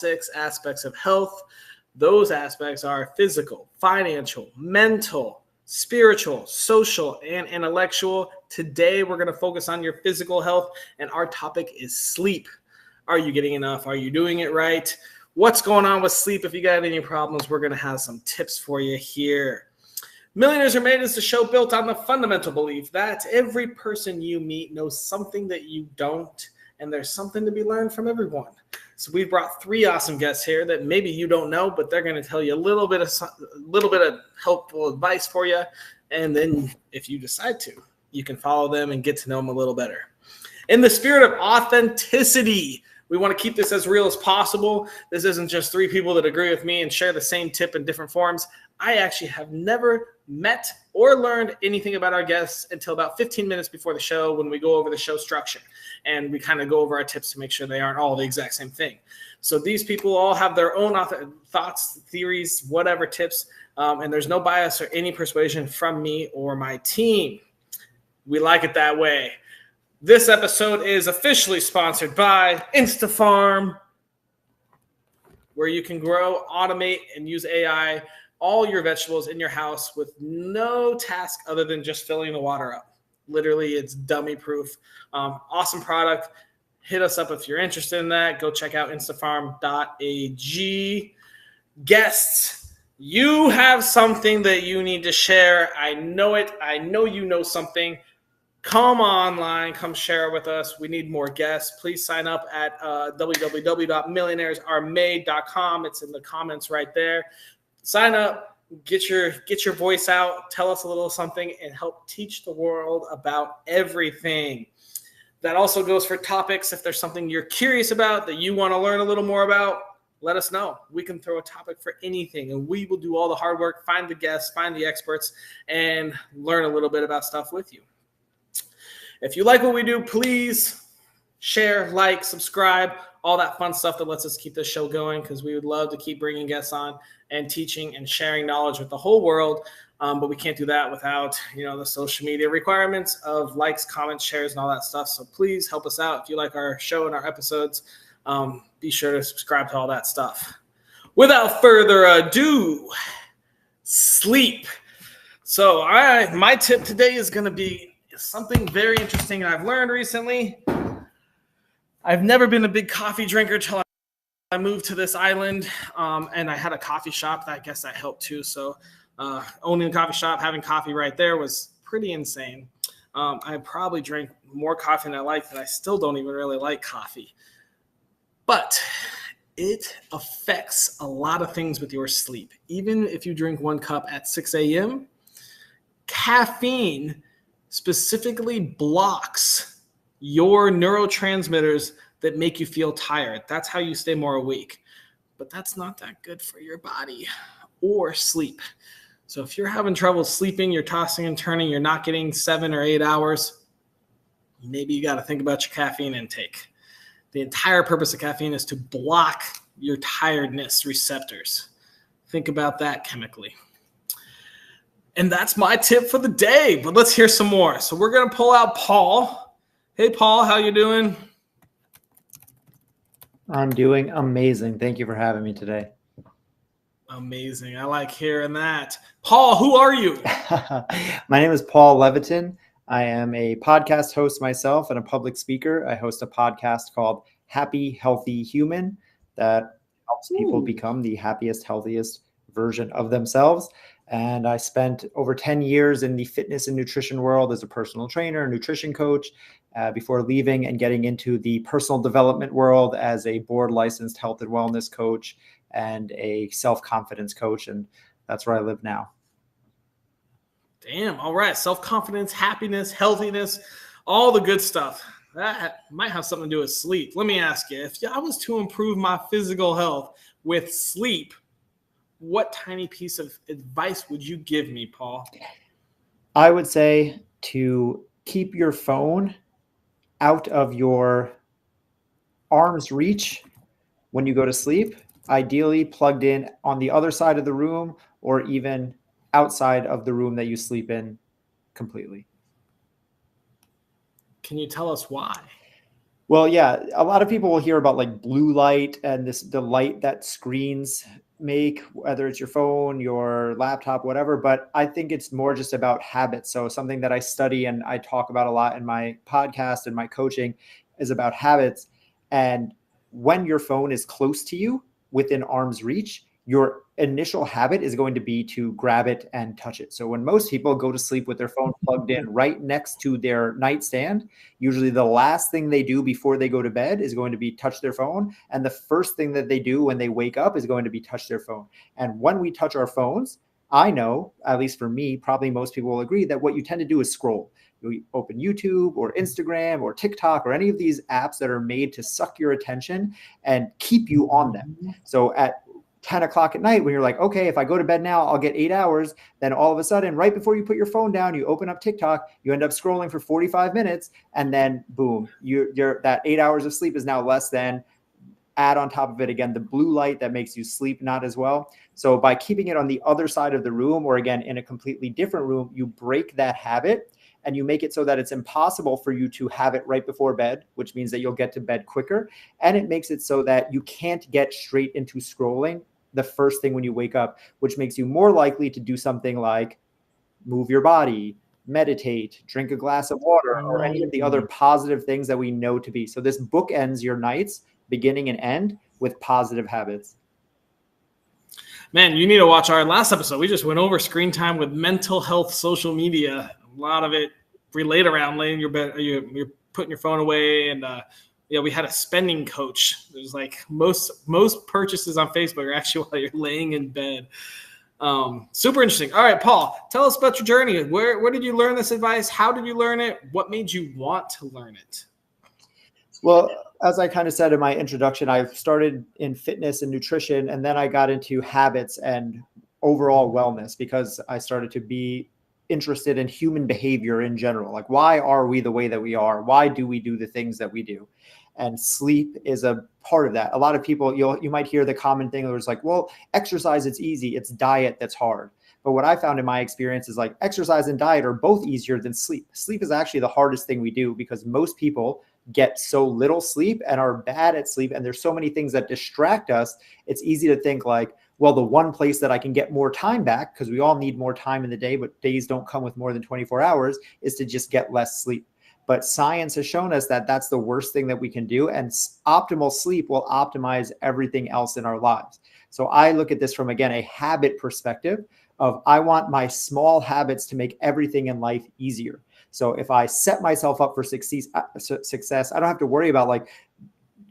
6 aspects of health. Those aspects are physical, financial, mental, spiritual, social, and intellectual. Today, we're going to focus on your physical health, and our topic is sleep. Are you getting enough? Are you doing it right? What's going on with sleep? If you got any problems, we're going to have some tips for you here. Millionaires Are Made is the show built on the fundamental belief that every person you meet knows something that you don't, and there's something to be learned from everyone. So we've brought 3 awesome guests here that maybe you don't know, but they're going to tell you a little bit of helpful advice for you. And then if you decide to, you can follow them and get to know them a little better. In the spirit of authenticity, we want to keep this as real as possible. This isn't just 3 people that agree with me and share the same tip in different forms. I actually have never met or learned anything about our guests until about 15 minutes before the show when we go over the show structure. And we kind of go over our tips to make sure they aren't all the exact same thing. So these people all have their own thoughts, theories, whatever tips, and there's no bias or any persuasion from me or my team. We like it that way. This episode is officially sponsored by InstaFarm, where you can grow, automate, and use AI all your vegetables in your house with no task other than just filling the water up. Literally, it's dummy proof. Awesome product. Hit us up if you're interested in that. Go check out instafarm.ag. Guests, you have something that you need to share. I know it. I know you know something. Come online. Come share it with us. We need more guests. Please sign up at www.millionairesaremade.com. It's in the comments right there. Sign up. Get your voice out, tell us a little something, and help teach the world about everything. That also goes for topics. If there's something you're curious about that you want to learn a little more about, let us know. We can throw a topic for anything, and we will do all the hard work, find the guests, find the experts, and learn a little bit about stuff with you. If you like what we do, please share, like, subscribe, all that fun stuff that lets us keep this show going, because we would love to keep bringing guests on and teaching and sharing knowledge with the whole world. But we can't do that without, the social media requirements of likes, comments, shares, and all that stuff. So please help us out. If you like our show and our episodes, be sure to subscribe to all that stuff. Without further ado, sleep. So my tip today is going to be something very interesting I've learned recently. I've never been a big coffee drinker till I moved to this island, and I had a coffee shop. I guess that helped too. So owning a coffee shop, having coffee right there was pretty insane. I probably drank more coffee than I liked, and I still don't even really like coffee. But it affects a lot of things with your sleep. Even if you drink 1 cup at 6 a.m., caffeine specifically blocks your neurotransmitters that make you feel tired. That's how you stay more awake. But that's not that good for your body or sleep. So if you're having trouble sleeping, you're tossing and turning, you're not getting 7 or 8 hours, maybe you got to think about your caffeine intake. The entire purpose of caffeine is to block your tiredness receptors. Think about that chemically. And that's my tip for the day, but let's hear some more. So we're going to pull out Paul. Hey, Paul, how you doing? I'm doing amazing. Thank you for having me today. Amazing. I like hearing that. Paul, who are you? My name is Paul Leviton. I am a podcast host myself and a public speaker. I host a podcast called Happy, Healthy Human that helps people become the happiest, healthiest version of themselves. And I spent over 10 years in the fitness and nutrition world as a personal trainer, nutrition coach, before leaving and getting into the personal development world as a board licensed health and wellness coach and a self-confidence coach. And that's where I live now. Damn. All right. Self-confidence, happiness, healthiness, all the good stuff. That might have something to do with sleep. Let me ask you, if I was to improve my physical health with sleep, what tiny piece of advice would you give me, Paul? I would say to keep your phone out of your arm's reach when you go to sleep, ideally plugged in on the other side of the room or even outside of the room that you sleep in completely. Can you tell us why? Well, yeah, a lot of people will hear about like blue light and the light that screens make, whether it's your phone, your laptop, whatever. But I think it's more just about habits. So something that I study and I talk about a lot in my podcast and my coaching is about habits. And when your phone is close to you within arm's reach, your initial habit is going to be to grab it and touch it. So when most people go to sleep with their phone plugged in right next to their nightstand, usually the last thing they do before they go to bed is going to be touch their phone. And the first thing that they do when they wake up is going to be touch their phone. And when we touch our phones, I know, at least for me, probably most people will agree that what you tend to do is scroll. You open YouTube or Instagram or TikTok or any of these apps that are made to suck your attention and keep you on them. So at 10 o'clock at night, when you're like, okay, if I go to bed now, I'll get 8 hours. Then all of a sudden, right before you put your phone down, you open up TikTok, you end up scrolling for 45 minutes, and then boom, you're that 8 hours of sleep is now less than. Add on top of it again the blue light that makes you sleep not as well. So by keeping it on the other side of the room, or again in a completely different room, you break that habit and you make it so that it's impossible for you to have it right before bed, which means that you'll get to bed quicker. And it makes it so that you can't get straight into scrolling the first thing when you wake up, which makes you more likely to do something like move your body, meditate, drink a glass of water, or any of the other positive things that we know to be. So this book ends your nights, beginning and end, with positive habits. Man, you need to watch our last episode. We just went over screen time with mental health, social media. A lot of it relate around laying your bed, you're putting your phone away, and we had a spending coach. There's like most purchases on Facebook are actually while you're laying in bed. Super interesting. All right, Paul, tell us about your journey. Where did you learn this advice? How did you learn it? What made you want to learn it? Well, as I kind of said in my introduction, I started in fitness and nutrition, and then I got into habits and overall wellness because I started to be interested in human behavior in general. Like, why are we the way that we are? Why do we do the things that we do? And sleep is a part of that. A lot of people, you might hear the common thing where it's like, well, exercise, it's easy. It's diet that's hard. But what I found in my experience is like exercise and diet are both easier than sleep. Sleep is actually the hardest thing we do because most people get so little sleep and are bad at sleep. And there's so many things that distract us. It's easy to think like, well, the one place that I can get more time back, because we all need more time in the day, but days don't come with more than 24 hours, is to just get less sleep. But science has shown us that that's the worst thing that we can do. And optimal sleep will optimize everything else in our lives. So I look at this from, again, a habit perspective of I want my small habits to make everything in life easier. So if I set myself up for success, I don't have to worry about like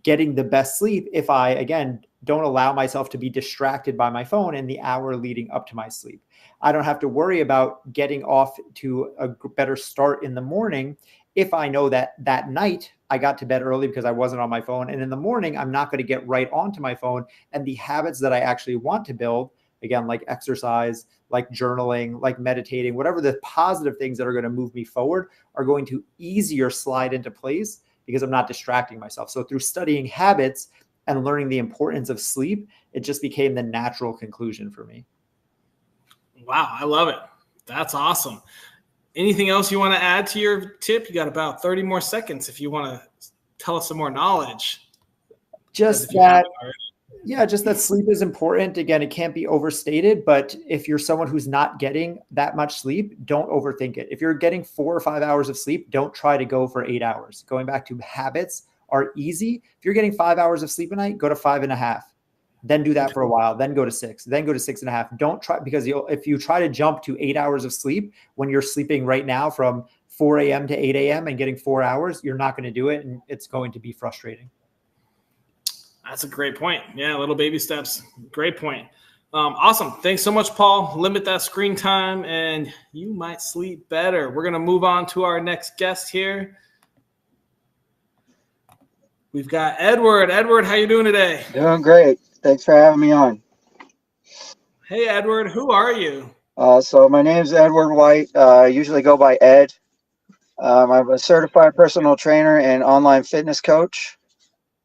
getting the best sleep if I, again, don't allow myself to be distracted by my phone in the hour leading up to my sleep. I don't have to worry about getting off to a better start in the morning if I know that that night I got to bed early because I wasn't on my phone. And in the morning, I'm not going to get right onto my phone. And the habits that I actually want to build, again, like exercise, like journaling, like meditating, whatever the positive things that are going to move me forward are going to easier slide into place because I'm not distracting myself. So through studying habits and learning the importance of sleep, it just became the natural conclusion for me. Wow, I love it. That's awesome. Anything else you want to add to your tip? You got about 30 more seconds if you want to tell us some more knowledge. Just that, yeah, just that sleep is important. Again, it can't be overstated, but if you're someone who's not getting that much sleep, don't overthink it. If you're getting 4 or 5 hours of sleep, don't try to go for 8 hours. Going back to habits are easy. If you're getting 5 hours of sleep a night, go to 5.5. Then do that for a while, then go to 6, then go to 6.5. Don't try, because if you try to jump to 8 hours of sleep when you're sleeping right now from 4 a.m. to 8 a.m. and getting 4 hours, you're not going to do it. And it's going to be frustrating. That's a great point. Yeah, little baby steps. Great point. Awesome. Thanks so much, Paul. Limit that screen time and you might sleep better. We're going to move on to our next guest here. We've got Edward. Edward, how you doing today? Doing great. Thanks for having me on. Hey, Edward. Who are you? So my name is Edward White. I usually go by Ed. I'm a certified personal trainer and online fitness coach.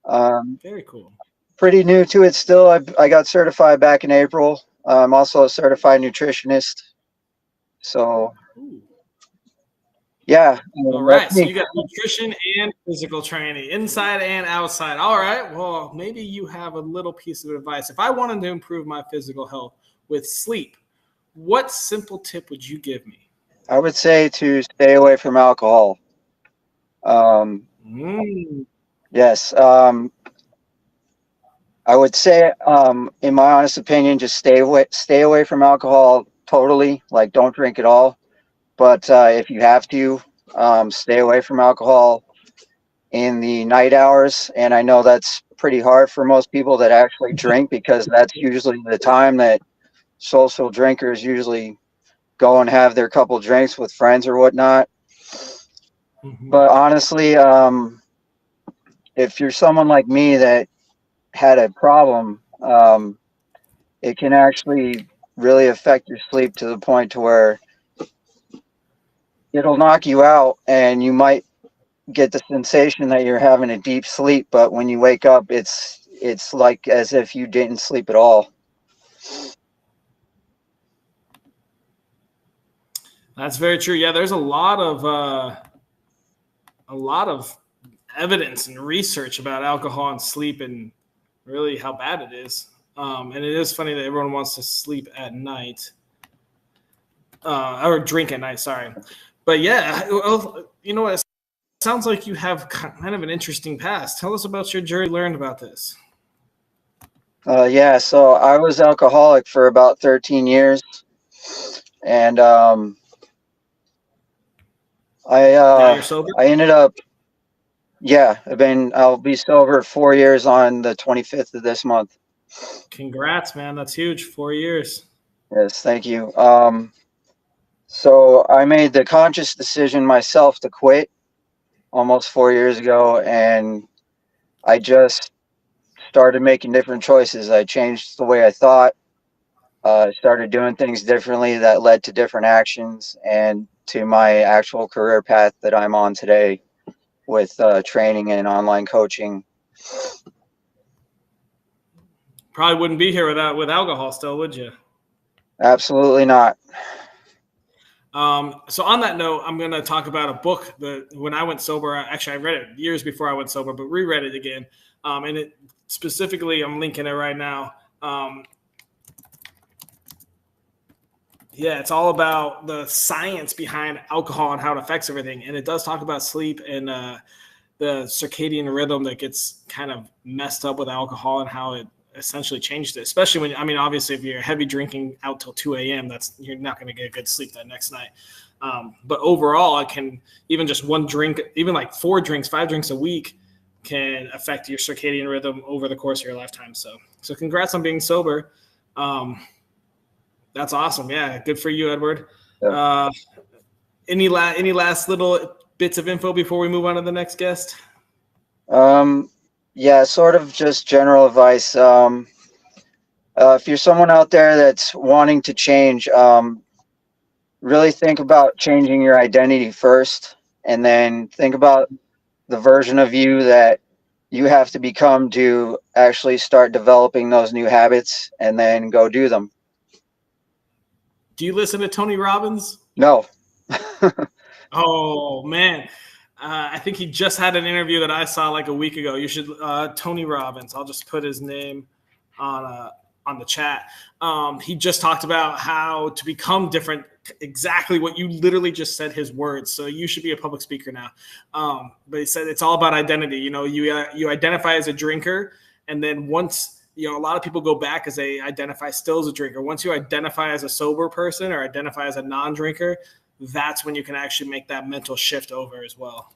Very cool. Pretty new to it still. I got certified back in April. I'm also a certified nutritionist. So, Ooh. Yeah. All That's right. So me. you got nutrition and physical training, inside and outside. All right. Well, maybe you have a little piece of advice. If I wanted to improve my physical health with sleep, what simple tip would you give me? I would say to stay away from alcohol. Um, Mm. yes. I would say, in my honest opinion, just stay away from alcohol totally. Like, don't drink at all. But if you have to, stay away from alcohol in the night hours. And I know that's pretty hard for most people that actually drink, because that's usually the time that social drinkers usually go and have their couple drinks with friends or whatnot. Mhm. But honestly, if you're someone like me that had a problem, it can actually really affect your sleep to the point to where it'll knock you out, and you might get the sensation that you're having a deep sleep, but when you wake up, it's like as if you didn't sleep at all. That's very true. Yeah, there's a lot of evidence and research about alcohol and sleep and really how bad it is. And it is funny that everyone wants to sleep at night or drink at night. Sorry, but yeah, well, you know what? It sounds like you have kind of an interesting past. Tell us about your journey. Learned about this. Yeah, so I was alcoholic for about 13 years, and I Now uh, you're sober. I ended up, yeah, I'll be sober 4 years on the 25th of this month. Congrats, man. That's huge. 4 years. Yes, thank you. So I made the conscious decision myself to quit almost 4 years ago, and I just started making different choices. I changed the way I thought, started doing things differently that led to different actions and to my actual career path that I'm on today with training and online coaching. Probably wouldn't be here with alcohol still, would you? Absolutely not. So on that note, I'm going to talk about a book that when I went sober, actually I read it years before I went sober, but reread it again. And it specifically, I'm linking it right now. Yeah, it's all about the science behind alcohol and how it affects everything. And it does talk about sleep and the circadian rhythm that gets kind of messed up with alcohol and how it essentially changed it. Especially when, I mean, obviously, if you're heavy drinking out till 2 a.m., you're not going to get good sleep that next night. But overall, it can even just one drink, even like 4 drinks, 5 drinks a week can affect your circadian rhythm over the course of your lifetime. So congrats on being sober. That's awesome. Yeah, good for you, Edward. Yeah. Any last little bits of info before we move on to the next guest? Yeah, sort of just general advice. If you're someone out there that's wanting to change, really think about changing your identity first, and then think about the version of you that you have to become to actually start developing those new habits, and then go do them. Do you listen to Tony Robbins? No. Oh man, I think he just had an interview that I saw like a week ago. You should Tony Robbins. I'll just put his name on the chat. He just talked about how to become different. Exactly what you literally just said. His words. So you should be a public speaker now. But he said it's all about identity. You know, you identify as a drinker, and then once a lot of people go back as they identify still as a drinker. Once you identify as a sober person or identify as a non-drinker, that's when you can actually make that mental shift over as well.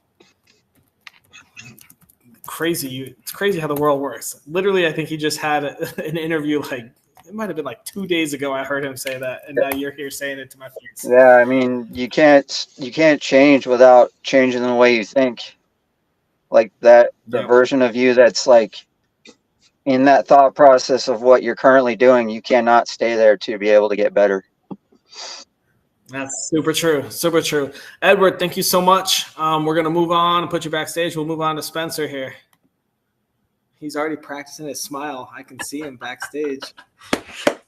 It's crazy how the world works. Literally, I think he just had an interview like it might have been like 2 days ago. I heard him say that, and now you're here saying it to my face. Yeah, I mean, you can't change without changing the way you think. Like that, the Yep. version of you that's like in that thought process of what you're currently doing, you cannot stay there to be able to get better. That's super true. Super true. Edward, thank you so much. We're going to move on and put you backstage. We'll move on to Spencer here. He's already practicing his smile. I can see him backstage.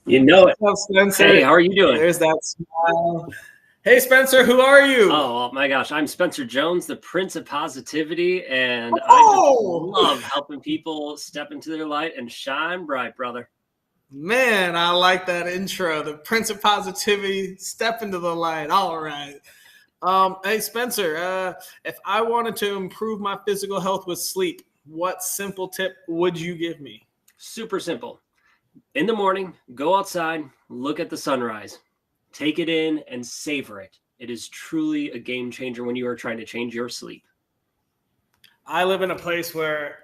You know it. What's up, Spencer? Hey, how are you doing? There's that smile. Hey, Spencer, who are you? Oh my gosh, I'm Spencer Jones, the Prince of Positivity, and I just Oh, love helping people step into their light and shine bright, brother. man, I like that intro. The Prince of Positivity, step into the light. All right. Hey, Spencer, if I wanted to improve my physical health with sleep, what simple tip would you give me? Super simple. In the morning, go outside, look at the sunrise, take it in, and savor it. It is truly a game changer when you are trying to change your sleep. I live in a place where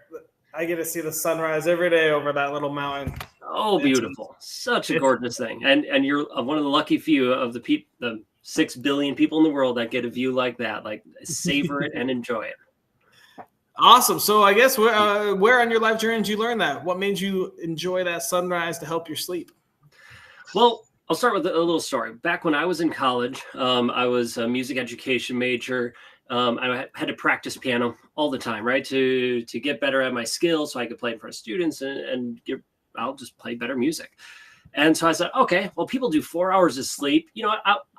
I get to see the sunrise every day over that little mountain. Oh, beautiful. Such a gorgeous thing. And you're one of the lucky few of the 6 billion people in the world that get a view like that. Like, savor it and enjoy it. Awesome. So I guess where on your life journey did you learn that? What made you enjoy that sunrise to help your sleep? Well, I'll start with a little story. Back when I was in college, I was a music education major. I had to practice piano all the time, right? To get better at my skills so I could play in front of students I'll just play better music. And so I said, okay, well, people do 4 hours of sleep. You know,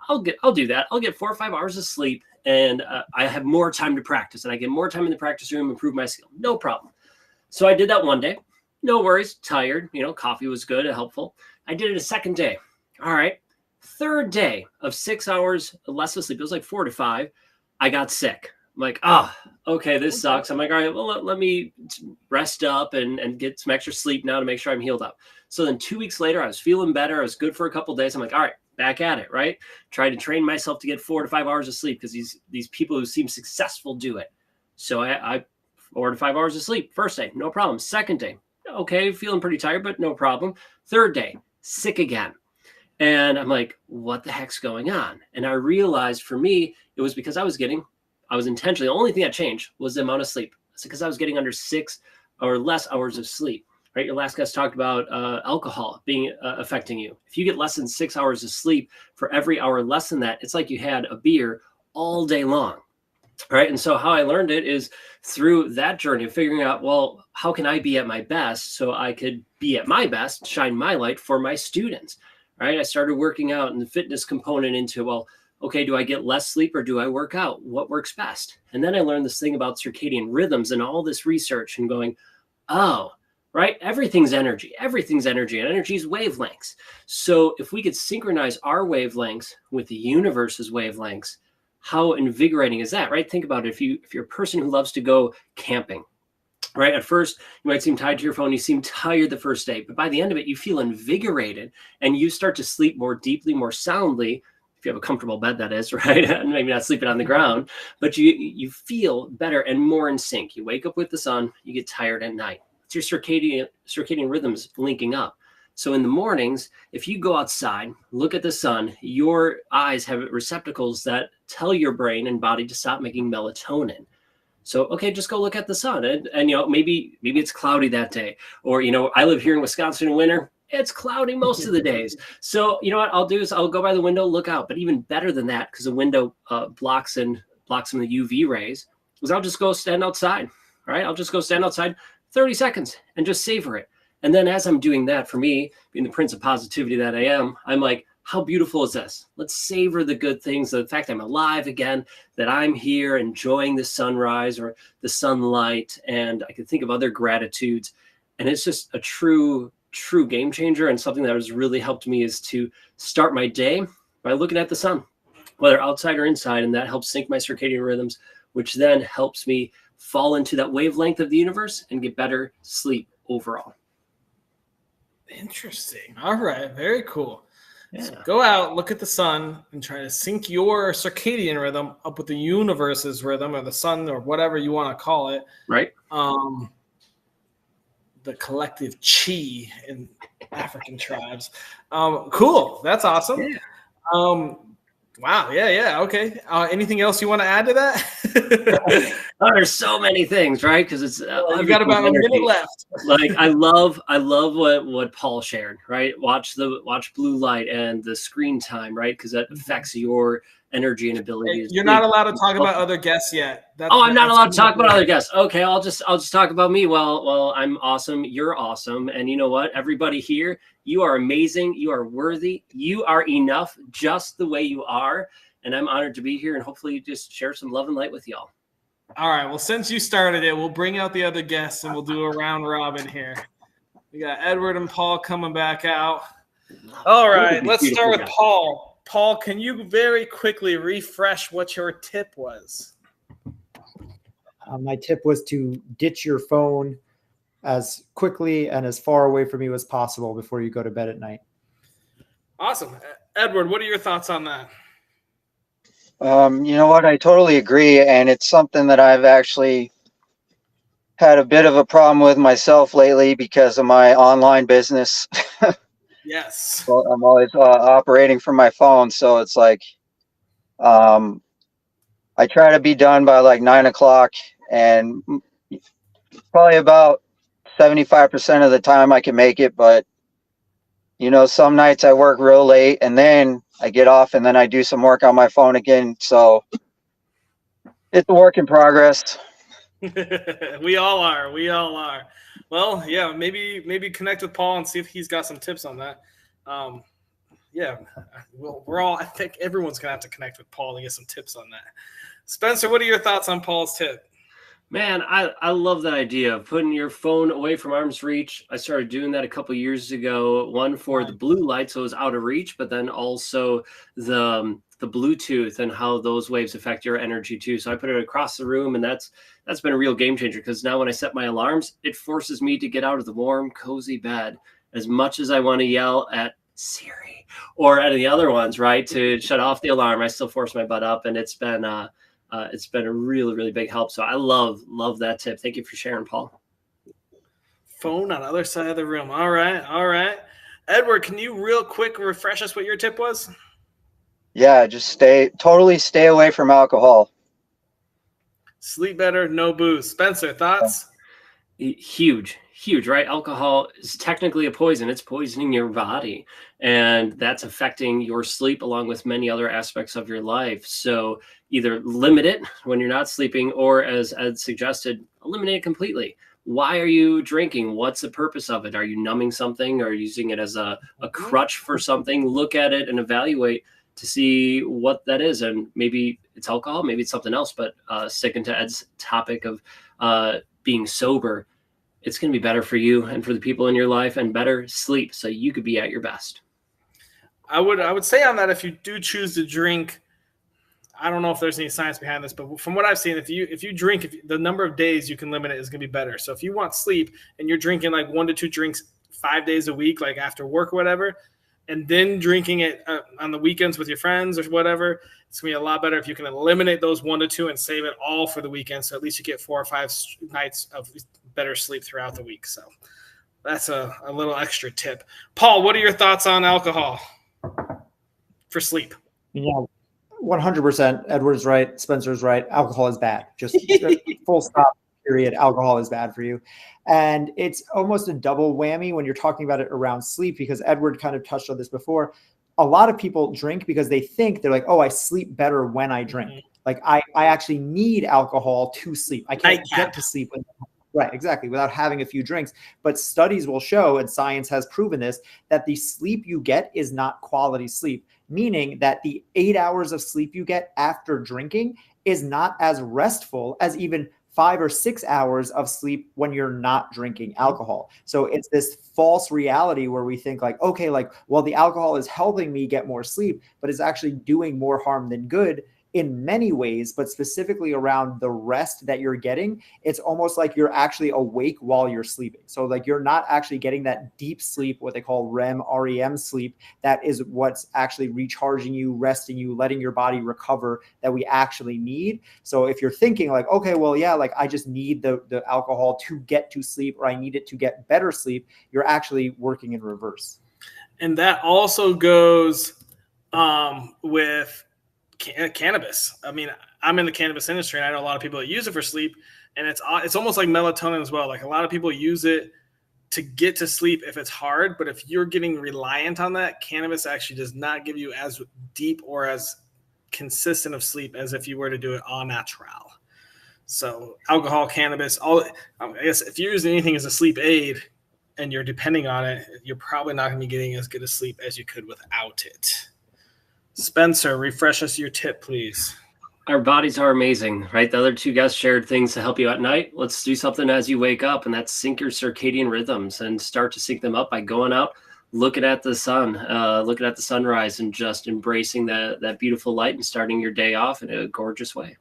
I'll do that. I'll get 4 or 5 hours of sleep, and I have more time to practice, and I get more time in the practice room, improve my skill. No problem. So I did that one day. No worries. Tired. You know, coffee was good, helpful. I did it a second day. All right. Third day of 6 hours less of sleep. It was like 4 to 5. I got sick. I'm like, okay, this sucks. I'm like, all right, well, let me rest up and get some extra sleep now to make sure I'm healed up. So then 2 weeks later, I was feeling better. I was good for a couple of days. I'm like, all right, back at it, right? Try to train myself to get 4 to 5 hours of sleep because these people who seem successful do it. So I 4 to 5 hours of sleep. First day, no problem. Second day, okay, feeling pretty tired, but no problem. Third day, sick again. And I'm like, what the heck's going on? And I realized for me, it was because I was intentionally, the only thing that changed was the amount of sleep. It's because I was getting under 6 or less hours of sleep, right? Your last guest talked about alcohol being affecting you. If you get less than 6 hours of sleep, for every hour less than that, it's like you had a beer all day long, right? And so how I learned it is through that journey of figuring out, well, how can I be at my best so I could be at my best, shine my light for my students, right? I started working out and the fitness component into, well, okay, do I get less sleep or do I work out? What works best? And then I learned this thing about circadian rhythms and all this research and going, oh, right? Everything's energy, and energy is wavelengths. So if we could synchronize our wavelengths with the universe's wavelengths, how invigorating is that, right? Think about it. If you're a person who loves to go camping, right? At first, you might seem tied to your phone. You seem tired the first day, but by the end of it, you feel invigorated and you start to sleep more deeply, more soundly. If you have a comfortable bed, that is, right? Maybe not sleeping on the ground, but you feel better and more in sync. You wake up with the sun, you get tired at night. It's your circadian rhythms linking up. So in the mornings, if you go outside, look at the sun, your eyes have receptacles that tell your brain and body to stop making melatonin. So, okay, just go look at the sun and you know, maybe it's cloudy that day, or, you know, I live here in Wisconsin in winter. It's cloudy most of the days. So, you know what I'll do is I'll go by the window, look out. But even better than that, because the window blocks some of the UV rays, is I'll just go stand outside. All right, I'll just go stand outside 30 seconds and just savor it. And then as I'm doing that, for me, being the Prince of Positivity that I am, I'm like, how beautiful is this? Let's savor the good things, the fact I'm alive again, that I'm here enjoying the sunrise or the sunlight, and I can think of other gratitudes. And it's just a true game changer, and something that has really helped me is to start my day by looking at the sun, whether outside or inside, and that helps sync my circadian rhythms, which then helps me fall into that wavelength of the universe and get better sleep overall. Interesting. All right. Very cool. Yeah. So go out, look at the sun, and try to sync your circadian rhythm up with the universe's rhythm, or the sun, or whatever you want to call it. Right. The collective chi in African tribes. Cool. That's awesome. Yeah. Wow. Yeah. Okay. Anything else you want to add to that? Oh, there's so many things, right? Because it's I've got about a minute left. Like I love what Paul shared, right? Watch blue light and the screen time, right? Because that affects your energy and ability. You're not allowed to talk about other guests yet. I'm not allowed to talk about other guests. Okay, I'll just talk about me. Well, I'm awesome. You're awesome, and you know what? Everybody here, you are amazing. You are worthy. You are enough, just the way you are. and I'm honored to be here and hopefully just share some love and light with y'all. All right. Well, since you started it, we'll bring out the other guests and we'll do a round robin here. We got Edward and Paul coming back out. All right. Let's start with Paul. Paul, can you very quickly refresh what your tip was? My tip was to ditch your phone as quickly and as far away from you as possible before you go to bed at night. Awesome. Edward, what are your thoughts on that? You know what? I totally agree. And it's something that I've actually had a bit of a problem with myself lately because of my online business. Yes. Well, I'm always operating from my phone. So it's like, I try to be done by like 9 o'clock, and probably about 75% of the time I can make it. But, you know, some nights I work real late and then I get off and then I do some work on my phone again. So it's a work in progress. We all are. We all are. Well, yeah, maybe connect with Paul and see if he's got some tips on that. Yeah, well, I think everyone's going to have to connect with Paul to get some tips on that. Spencer, what are your thoughts on Paul's tip? Man, I love that idea of putting your phone away from arm's reach. I started doing that a couple years ago. One for the blue light, so it was out of reach, but then also the Bluetooth and how those waves affect your energy too. So I put it across the room, and that's been a real game changer because now when I set my alarms, it forces me to get out of the warm, cozy bed. As much as I want to yell at Siri or any of the other ones, right, to shut off the alarm, I still force my butt up, and it's been a really, really big help. So I love that tip. Thank you for sharing, Paul. Phone on the other side of the room. All right. Edward, can you real quick refresh us what your tip was? Yeah, just totally stay away from alcohol. Sleep better, no booze. Spencer, thoughts? Huge, right? Alcohol is technically a poison. It's poisoning your body, and that's affecting your sleep along with many other aspects of your life. So either limit it when you're not sleeping, or as Ed suggested, eliminate it completely. Why are you drinking? What's the purpose of it? Are you numbing something or using it as a crutch for something? Look at it and evaluate to see what that is. And maybe it's alcohol, maybe it's something else, but sticking to Ed's topic of being sober, it's going to be better for you and for the people in your life, and better sleep so you could be at your best. I would say on that, if you do choose to drink, I don't know if there's any science behind this, but from what I've seen, if you drink, the number of days you can limit it is going to be better. So if you want sleep and you're drinking like 1 to 2 drinks 5 days a week, like after work or whatever, and then drinking it on the weekends with your friends or whatever, it's going to be a lot better if you can eliminate those 1 to 2 and save it all for the weekend. So at least you get 4 or 5 nights of better sleep throughout the week. So that's a little extra tip. Paul, what are your thoughts on alcohol for sleep? Yeah, 100%. Edward's right. Spencer's right. Alcohol is bad. Just full stop, period. Alcohol is bad for you. And it's almost a double whammy when you're talking about it around sleep, because Edward kind of touched on this before. A lot of people drink because they think they're like, oh, I sleep better when I drink. Mm-hmm. Like I actually need alcohol to sleep. I can't get to sleep right, exactly, without having a few drinks. But studies will show, and science has proven this, that the sleep you get is not quality sleep, meaning that the 8 hours of sleep you get after drinking is not as restful as even 5 or 6 hours of sleep when you're not drinking alcohol. So it's this false reality where we think like, okay, like, well, the alcohol is helping me get more sleep, but it's actually doing more harm than good in many ways, but specifically around the rest that you're getting. It's almost like you're actually awake while you're sleeping. So like you're not actually getting that deep sleep, what they call REM sleep. That is what's actually recharging you, resting you, letting your body recover, that we actually need. So if you're thinking like, okay, well, yeah, like I just need the alcohol to get to sleep, or I need it to get better sleep, you're actually working in reverse. And that also goes with cannabis. I mean, I'm in the cannabis industry, and I know a lot of people that use it for sleep, and it's almost like melatonin as well. Like a lot of people use it to get to sleep if it's hard, but if you're getting reliant on that, cannabis actually does not give you as deep or as consistent of sleep as if you were to do it au natural. So alcohol, cannabis, I guess if you're using anything as a sleep aid and you're depending on it, you're probably not going to be getting as good a sleep as you could without it. Spencer, refresh us your tip, please. Our bodies are amazing, right? The other two guys shared things to help you at night. Let's do something as you wake up, and that's sync your circadian rhythms and start to sync them up by going out, looking at the sun, looking at the sunrise, and just embracing that beautiful light and starting your day off in a gorgeous way.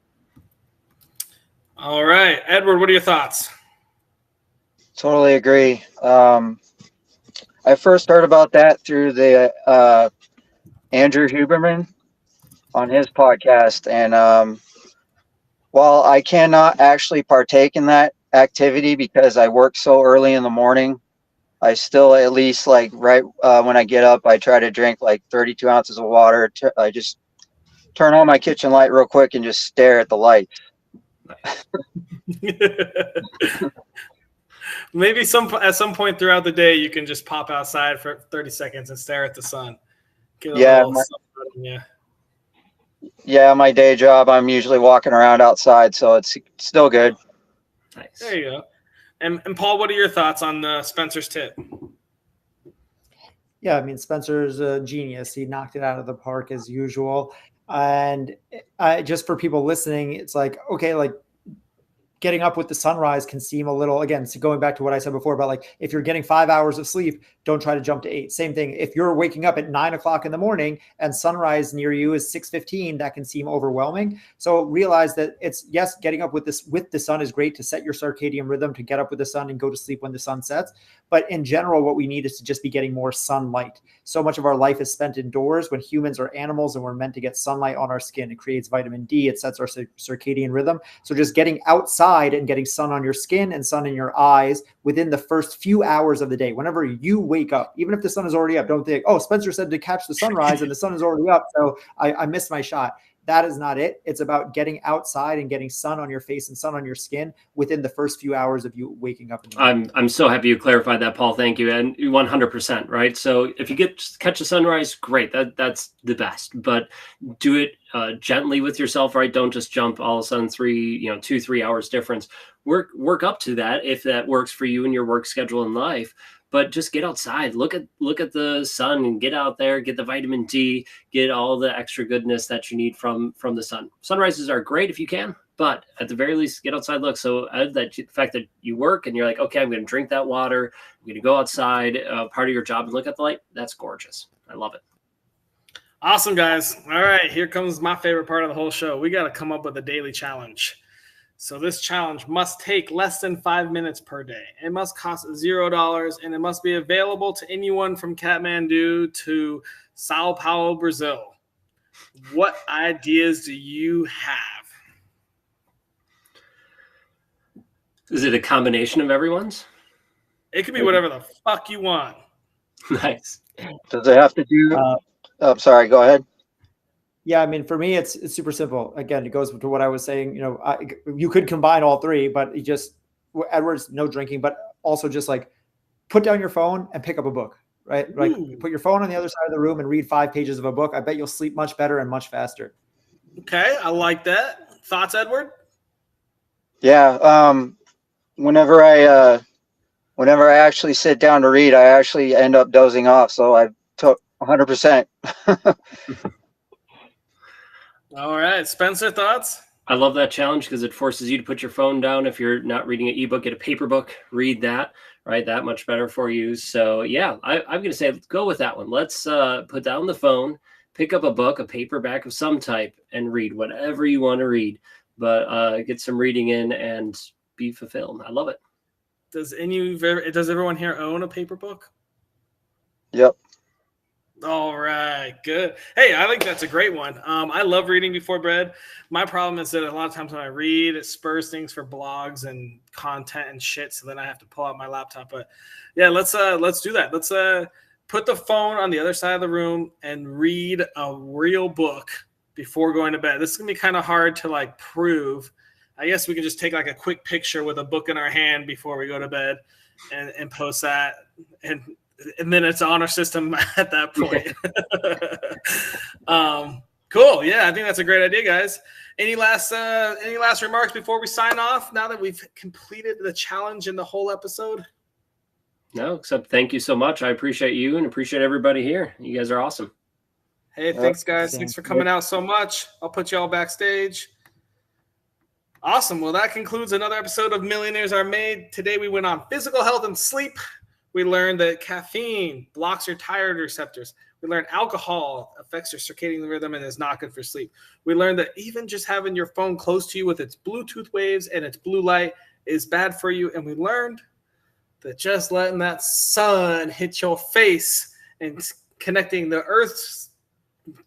All right, Edward, what are your thoughts? Totally agree. I first heard about that through the Andrew Huberman on his podcast, and while I cannot actually partake in that activity because I work so early in the morning, I still at least like right when I get up, I try to drink like 32 ounces of water. I just turn on my kitchen light real quick and just stare at the light. Maybe at some point throughout the day, you can just pop outside for 30 seconds and stare at the sun. Get a little sun, yeah, my day job, I'm usually walking around outside, so it's still good. Nice. There you go. And Paul, what are your thoughts on Spencer's tip? Yeah, I mean, Spencer's a genius. He knocked it out of the park as usual. And just for people listening, it's like, okay, like getting up with the sunrise can seem a little, again, so going back to what I said before about like, if you're getting 5 hours of sleep, don't try to jump to 8. Same thing. If you're waking up at 9 o'clock in the morning and sunrise near you is 6:15, that can seem overwhelming. So realize that it's, yes, getting up with the sun is great to set your circadian rhythm, to get up with the sun and go to sleep when the sun sets. But in general, what we need is to just be getting more sunlight. So much of our life is spent indoors when humans are animals and we're meant to get sunlight on our skin. It creates vitamin D. It sets our circadian rhythm. So just getting outside and getting sun on your skin and sun in your eyes within the first few hours of the day, whenever you wake up, even if the sun is already up, don't think, oh, Spencer said to catch the sunrise and the sun is already up, so I missed my shot. That is not it. It's about getting outside and getting sun on your face and sun on your skin within the first few hours of you waking up. I'm so happy you clarified that, Paul. Thank you. And 100%, right? So if you catch the sunrise, great. That's the best. But do it gently with yourself, right? Don't just jump all of a sudden 2-3 hours difference. Work up to that if that works for you in your work schedule in life. But just get outside, look at the sun and get out there, get the vitamin D, get all the extra goodness that you need from the sun. Sunrises are great if you can, but at the very least, get outside, look. So the fact that you work and you're like, okay, I'm going to drink that water, I'm going to go outside, part of your job and look at the light. That's gorgeous. I love it. Awesome, guys. All right, here comes my favorite part of the whole show. We got to come up with a daily challenge. So this challenge must take less than 5 minutes per day. It must cost $0, and it must be available to anyone from Kathmandu to Sao Paulo, Brazil. What ideas do you have? Is it a combination of everyone's? It could be whatever the fuck you want. Nice. Does it have to do? Sorry, go ahead. Yeah, I mean, for me, it's super simple. Again, it goes to what I was saying. You could combine all three, but Edward's no drinking, but also just like put down your phone and pick up a book, right? Like put your phone on the other side of the room and read 5 pages of a book. I bet you'll sleep much better and much faster. Okay, I like that. Thoughts, Edward? Yeah. Whenever I actually sit down to read, I actually end up dozing off. So I took 100%. All right, Spencer, thoughts? I love that challenge because it forces you to put your phone down. If you're not reading an ebook, get a paper book, read that, right? That much better for you. So yeah, I'm going to say, go with that one. Let's put down the phone, pick up a book, a paperback of some type, and read whatever you want to read, but get some reading in and be fulfilled. I love it. Does everyone here own a paper book? Yep. All right, good. Hey, I think that's a great one. I love reading before bed. My problem is that a lot of times when I read, it spurs things for blogs and content and shit. So then I have to pull out my laptop. But yeah, let's do that. Let's put the phone on the other side of the room and read a real book before going to bed. This is gonna be kind of hard to like prove. I guess we can just take like a quick picture with a book in our hand before we go to bed and post that and then it's on our system at that point. Cool. Yeah, I think that's a great idea, guys. Any last remarks before we sign off now that we've completed the challenge in the whole episode? No, except thank you so much. I appreciate you and appreciate everybody here. You guys are awesome. Hey, thanks, guys. Same. Thanks for coming out so much. I'll put you all backstage. Awesome. Well, that concludes another episode of Millionaires Are Made. Today, we went on physical health and sleep. We learned that caffeine blocks your thyroid receptors. We learned alcohol affects your circadian rhythm and is not good for sleep. We learned that even just having your phone close to you with its Bluetooth waves and its blue light is bad for you. And we learned that just letting that sun hit your face and connecting the Earth's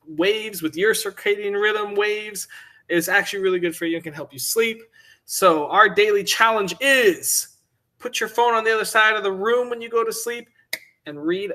waves with your circadian rhythm waves is actually really good for you and can help you sleep. So our daily challenge is put your phone on the other side of the room when you go to sleep and read